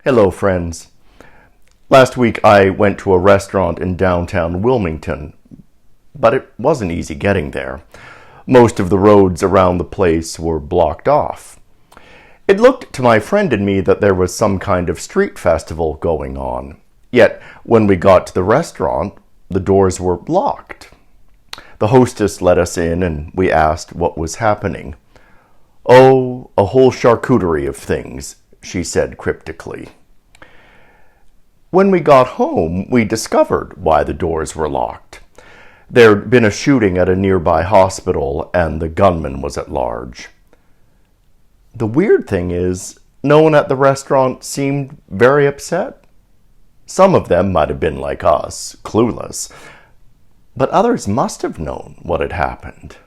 Hello, friends. Last week I went to a restaurant in downtown Wilmington, but it wasn't easy getting there. Most of the roads around the place were blocked off. It looked to my friend and me that there was some kind of street festival going on. Yet, when we got to the restaurant, the doors were locked. The hostess let us in and we asked what was happening. "Oh, a whole charcuterie of things," she said cryptically. When we got home, we discovered why the doors were locked. There'd been a shooting at a nearby hospital, and the gunman was at large. The weird thing is, no one at the restaurant seemed very upset. Some of them might have been like us, clueless, but others must have known what had happened.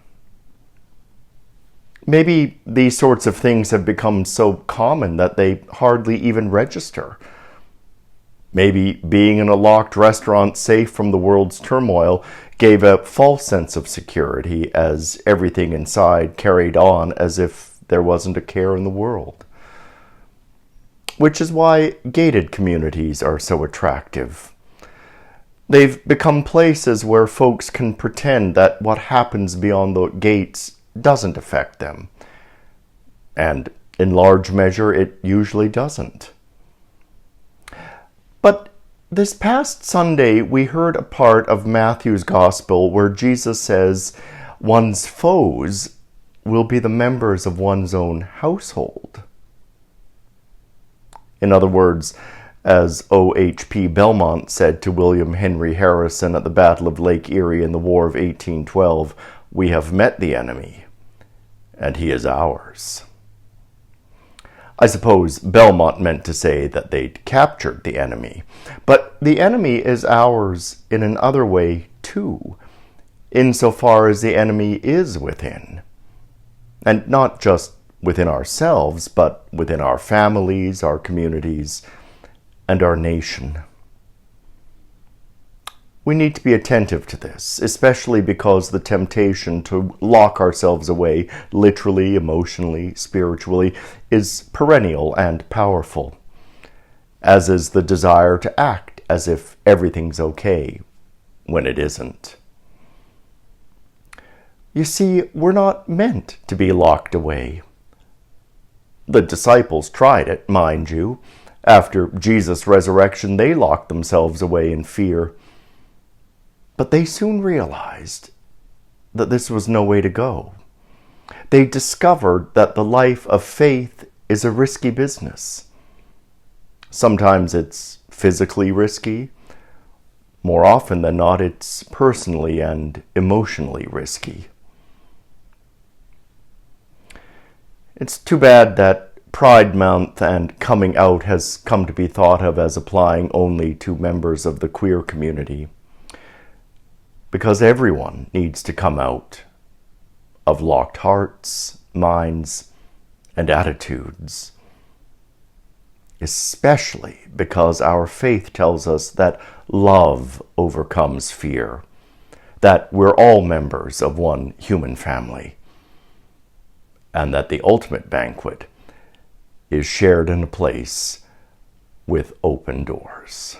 Maybe these sorts of things have become so common that they hardly even register. Maybe being in a locked restaurant safe from the world's turmoil gave a false sense of security as everything inside carried on as if there wasn't a care in the world. Which is why gated communities are so attractive. They've become places where folks can pretend that what happens beyond the gates doesn't affect them. And in large measure, it usually doesn't. But this past Sunday, we heard a part of Matthew's Gospel where Jesus says one's foes will be the members of one's own household. In other words, as O.H.P. Belmont said to William Henry Harrison at the Battle of Lake Erie in the War of 1812, "We have met the enemy, and he is ours." I suppose Belmont meant to say that they'd captured the enemy. But the enemy is ours in another way, too, insofar as the enemy is within. And not just within ourselves, but within our families, our communities, and our nation. We need to be attentive to this, especially because the temptation to lock ourselves away, literally, emotionally, spiritually, is perennial and powerful, as is the desire to act as if everything's okay when it isn't. You see, we're not meant to be locked away. The disciples tried it, mind you. After Jesus' resurrection, they locked themselves away in fear. But they soon realized that this was no way to go. They discovered that the life of faith is a risky business. Sometimes it's physically risky. More often than not, it's personally and emotionally risky. It's too bad that Pride Month and coming out has come to be thought of as applying only to members of the queer community. Because everyone needs to come out of locked hearts, minds, and attitudes. Especially because our faith tells us that love overcomes fear, that we're all members of one human family, and that the ultimate banquet is shared in a place with open doors.